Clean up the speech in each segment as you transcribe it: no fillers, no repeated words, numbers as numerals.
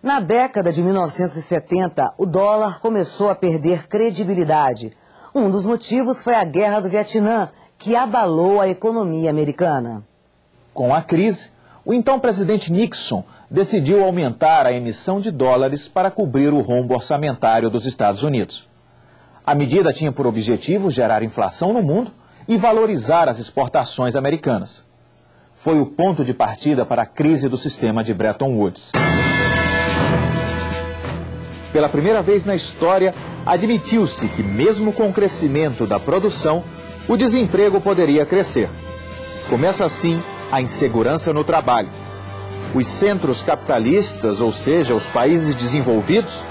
Na década de 1970, o dólar começou a perder credibilidade. Um dos motivos foi a Guerra do Vietnã, que abalou a economia americana. Com a crise, o então presidente Nixon decidiu aumentar a emissão de dólares para cobrir o rombo orçamentário dos Estados Unidos. A medida tinha por objetivo gerar inflação no mundo e valorizar as exportações americanas. Foi o ponto de partida para a crise do sistema de Bretton Woods. Pela primeira vez na história, admitiu-se que mesmo com o crescimento da produção, o desemprego poderia crescer. Começa assim a insegurança no trabalho. Os centros capitalistas, ou seja, os países desenvolvidos,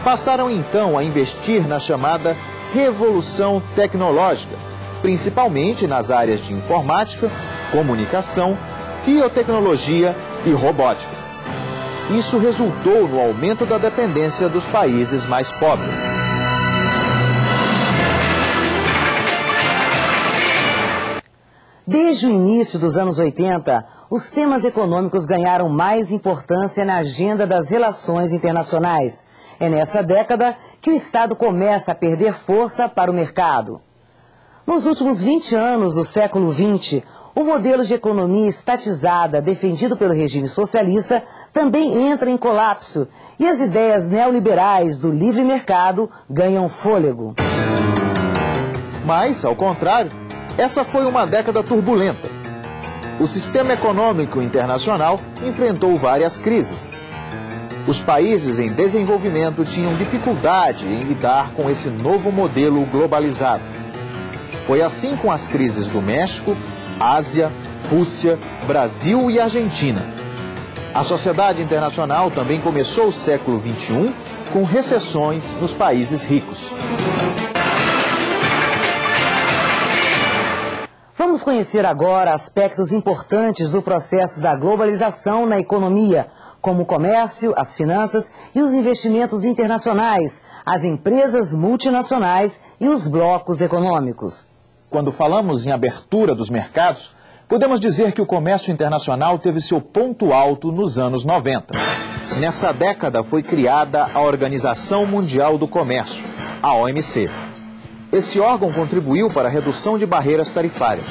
passaram então a investir na chamada revolução tecnológica, principalmente nas áreas de informática, comunicação, biotecnologia e robótica. Isso resultou no aumento da dependência dos países mais pobres. Desde o início dos anos 80, os temas econômicos ganharam mais importância na agenda das relações internacionais. É nessa década que o Estado começa a perder força para o mercado. Nos últimos 20 anos do século XX, o modelo de economia estatizada defendido pelo regime socialista também entra em colapso e as ideias neoliberais do livre mercado ganham fôlego. Mas, ao contrário, essa foi uma década turbulenta. O sistema econômico internacional enfrentou várias crises. Os países em desenvolvimento tinham dificuldade em lidar com esse novo modelo globalizado. Foi assim com as crises do México, Ásia, Rússia, Brasil e Argentina. A sociedade internacional também começou o século XXI com recessões nos países ricos. Vamos conhecer agora aspectos importantes do processo da globalização na economia, como o comércio, as finanças e os investimentos internacionais, as empresas multinacionais e os blocos econômicos. Quando falamos em abertura dos mercados, podemos dizer que o comércio internacional teve seu ponto alto nos anos 90. Nessa década foi criada a Organização Mundial do Comércio, a OMC. Esse órgão contribuiu para a redução de barreiras tarifárias.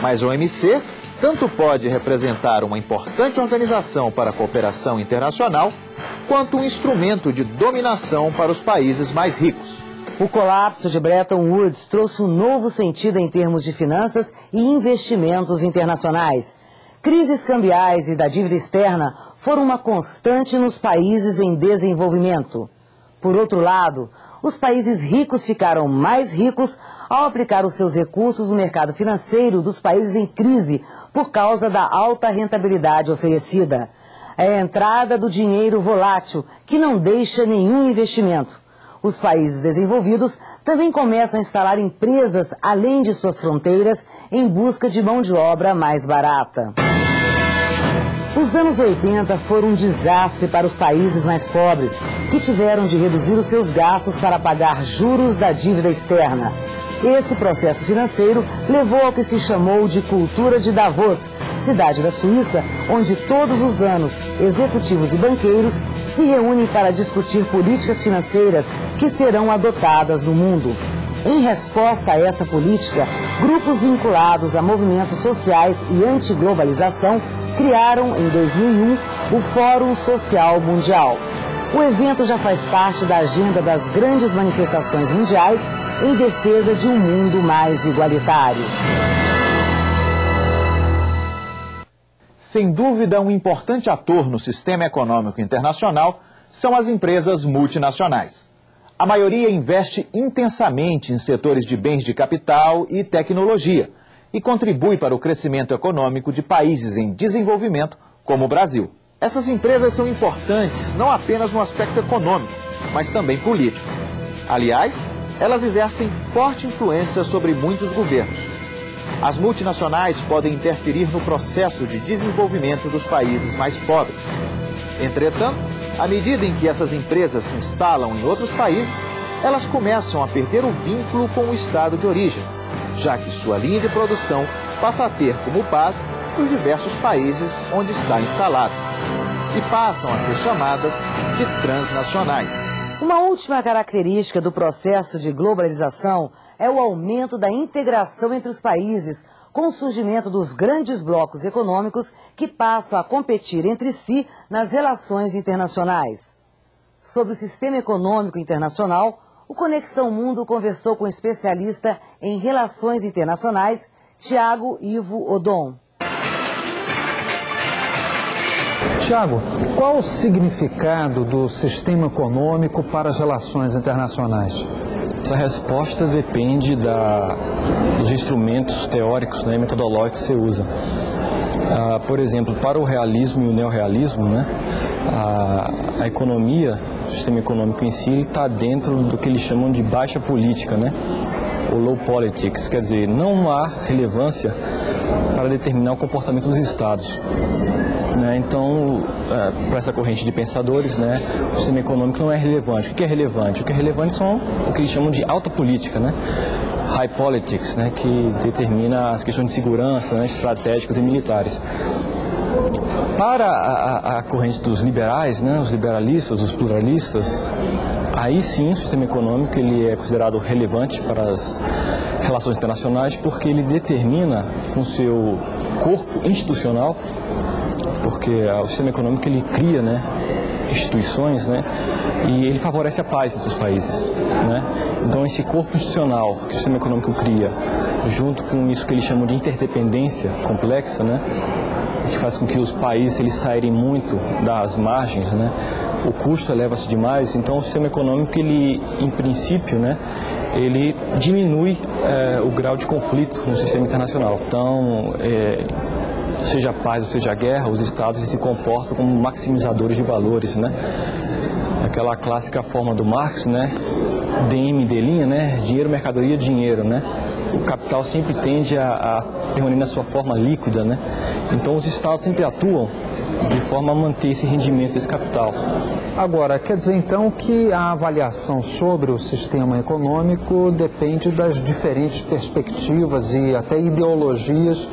Mas a OMC tanto pode representar uma importante organização para a cooperação internacional, quanto um instrumento de dominação para os países mais ricos. O colapso de Bretton Woods trouxe um novo sentido em termos de finanças e investimentos internacionais. Crises cambiais e da dívida externa foram uma constante nos países em desenvolvimento. Por outro lado, os países ricos ficaram mais ricos ao aplicar os seus recursos no mercado financeiro dos países em crise por causa da alta rentabilidade oferecida. É a entrada do dinheiro volátil, que não deixa nenhum investimento. Os países desenvolvidos também começam a instalar empresas além de suas fronteiras em busca de mão de obra mais barata. Os anos 80 foram um desastre para os países mais pobres, que tiveram de reduzir os seus gastos para pagar juros da dívida externa. Esse processo financeiro levou ao que se chamou de cultura de Davos, cidade da Suíça, onde todos os anos executivos e banqueiros se reúnem para discutir políticas financeiras que serão adotadas no mundo. Em resposta a essa política, grupos vinculados a movimentos sociais e antiglobalização criaram, em 2001, o Fórum Social Mundial. O evento já faz parte da agenda das grandes manifestações mundiais em defesa de um mundo mais igualitário. Sem dúvida, um importante ator no sistema econômico internacional são as empresas multinacionais. A maioria investe intensamente em setores de bens de capital e tecnologia e contribui para o crescimento econômico de países em desenvolvimento, como o Brasil. Essas empresas são importantes não apenas no aspecto econômico, mas também político. Aliás, elas exercem forte influência sobre muitos governos. As multinacionais podem interferir no processo de desenvolvimento dos países mais pobres. Entretanto, à medida em que essas empresas se instalam em outros países, elas começam a perder o vínculo com o estado de origem, já que sua linha de produção passa a ter como base os diversos países onde está instalado. e passam a ser chamadas de transnacionais. Uma última característica do processo de globalização é o aumento da integração entre os países, com o surgimento dos grandes blocos econômicos que passam a competir entre si nas relações internacionais. Sobre o sistema econômico internacional, o Conexão Mundo conversou com o especialista em relações internacionais, Tiago Ivo Odon. Tiago, qual o significado do sistema econômico para as relações internacionais? Essa resposta depende dos instrumentos teóricos, né, e metodológicos que você usa. Por exemplo, para o realismo e o neorrealismo, né, a economia, o sistema econômico em si, está dentro do que eles chamam de baixa política, né, ou low politics, quer dizer, não há relevância para determinar o comportamento dos estados. Então, para essa corrente de pensadores, né, o sistema econômico não é relevante. O que é relevante? O que é relevante são o que eles chamam de alta política, né, high politics, né, que determina as questões de segurança, né, estratégicas e militares. Para a corrente dos liberais, né, os liberalistas, os pluralistas, aí sim o sistema econômico ele é considerado relevante para as relações internacionais porque ele determina com seu corpo institucional, porque o sistema econômico ele cria, né, instituições, né, e ele favorece a paz entre os países, né. Então esse corpo institucional que o sistema econômico cria, junto com isso que eles chamam de interdependência complexa, né, que faz com que os países eles saírem muito das margens, né, o custo eleva-se demais. Então o sistema econômico ele, em princípio, né, ele diminui o grau de conflito no sistema internacional. Então seja a paz ou seja a guerra, os estados eles se comportam como maximizadores de valores, né? Aquela clássica forma do Marx, né? DM, D', né? Dinheiro, mercadoria, dinheiro, né? O capital sempre tende a permanecer na sua forma líquida, né? Então os estados sempre atuam de forma a manter esse rendimento desse capital. Agora, quer dizer então que a avaliação sobre o sistema econômico depende das diferentes perspectivas e até ideologias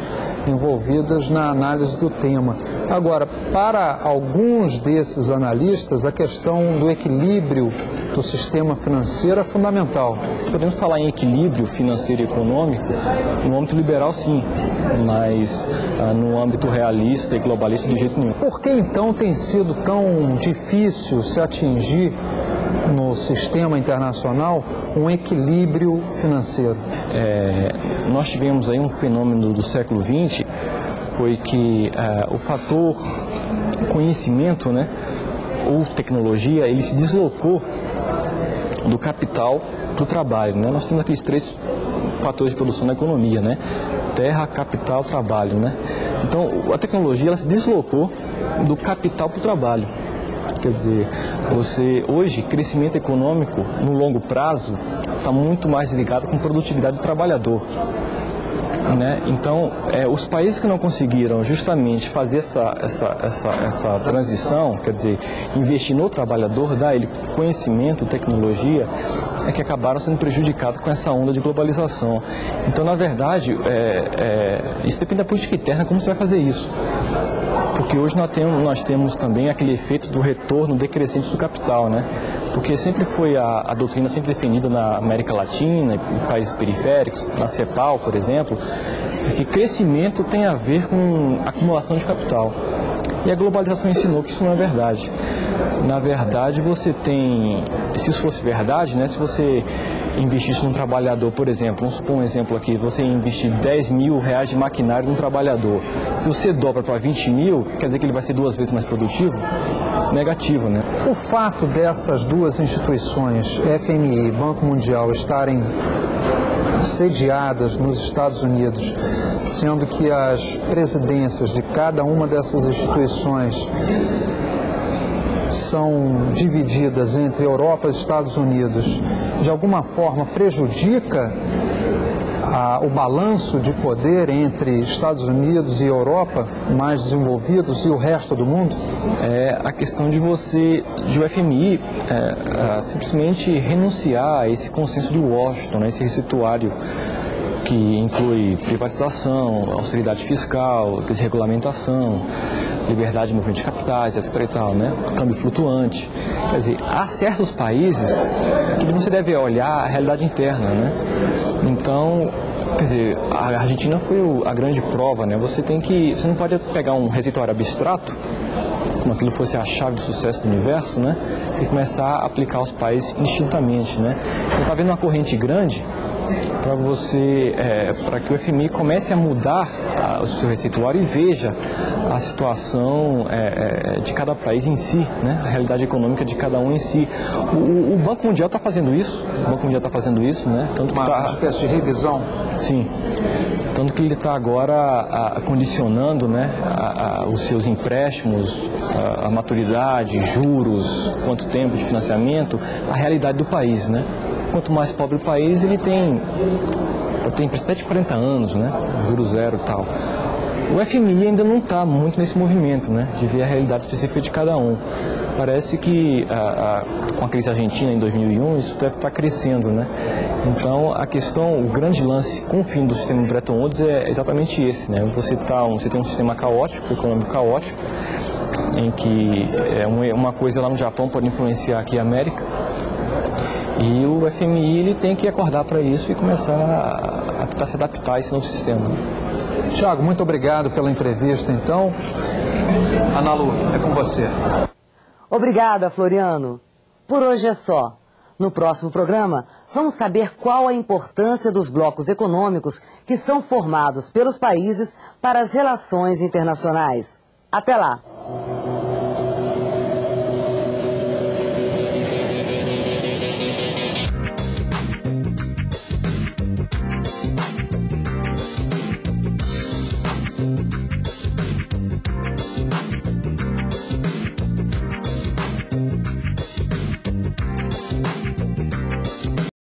envolvidas na análise do tema. Agora, para alguns desses analistas, a questão do equilíbrio do sistema financeiro é fundamental. Podemos falar em equilíbrio financeiro e econômico no âmbito liberal, sim, mas no âmbito realista e globalista, de jeito nenhum. Por que então tem sido tão difícil se atingir no sistema internacional um equilíbrio financeiro? Nós tivemos aí um fenômeno do século XX, foi que o fator conhecimento, né, ou tecnologia, ele se deslocou do capital para o trabalho, né? Nós temos aqueles 3 fatores de produção da economia, né? Terra, capital, trabalho, né? Então, a tecnologia ela se deslocou do capital para o trabalho. Quer dizer, hoje, crescimento econômico no longo prazo está muito mais ligado com produtividade do trabalhador, né? Então, os países que não conseguiram justamente fazer essa transição, quer dizer, investir no trabalhador, dar ele conhecimento, tecnologia, é que acabaram sendo prejudicados com essa onda de globalização. Então, na verdade, isso depende da política interna, como você vai fazer isso. Porque hoje nós temos também aquele efeito do retorno decrescente do capital, né? Porque sempre foi a doutrina sempre defendida na América Latina, em países periféricos, na CEPAL, por exemplo, que crescimento tem a ver com acumulação de capital. E a globalização ensinou que isso não é verdade. Na verdade, você tem, se isso fosse verdade, né, se você investisse num trabalhador, por exemplo, vamos supor um exemplo aqui, você investir R$10 mil de maquinário num trabalhador, se você dobra para 20 mil, quer dizer que ele vai ser 2 vezes mais produtivo? Negativo, né? O fato dessas duas instituições, FMI e Banco Mundial, estarem sediadas nos Estados Unidos, sendo que as presidências de cada uma dessas instituições são divididas entre Europa e Estados Unidos, de alguma forma prejudica o balanço de poder entre Estados Unidos e Europa, mais desenvolvidos, e o resto do mundo? A questão de o FMI simplesmente renunciar a esse consenso de Washington, né, esse receituário que inclui privatização, austeridade fiscal, desregulamentação, liberdade de movimento de capitais, etc. e tal, né? Câmbio flutuante. Quer dizer, há certos países que você deve olhar a realidade interna, né? Então, quer dizer, a Argentina foi a grande prova, né? Você não pode pegar um receituário abstrato, como aquilo fosse a chave de sucesso do universo, né? E começar a aplicar aos países indistintamente, né? Então, está vendo uma corrente grande para que o FMI comece a mudar o seu receituário e veja a situação de cada país em si, né? A realidade econômica de cada um em si. O Banco Mundial está fazendo isso, né? Tanto que uma espécie de revisão. Sim. Tanto que ele está agora condicionando, né, os seus empréstimos, a maturidade, juros, quanto tempo de financiamento, à realidade do país, né? Quanto mais pobre o país, ele tem até de 40 anos, né? Juros zero e tal. O FMI ainda não está muito nesse movimento, né? De ver a realidade específica de cada um. Parece que com a crise argentina em 2001, isso deve estar crescendo, né? Então, o grande lance com o fim do sistema Bretton Woods é exatamente esse, né? Você tem um sistema caótico, econômico caótico, em que uma coisa lá no Japão pode influenciar aqui a América, e o FMI ele tem que acordar para isso e começar a tentar se adaptar a esse novo sistema. Tiago, muito obrigado pela entrevista, então. Ana Lu, é com você. Obrigada, Floriano. Por hoje é só. No próximo programa, vamos saber qual a importância dos blocos econômicos que são formados pelos países para as relações internacionais. Até lá!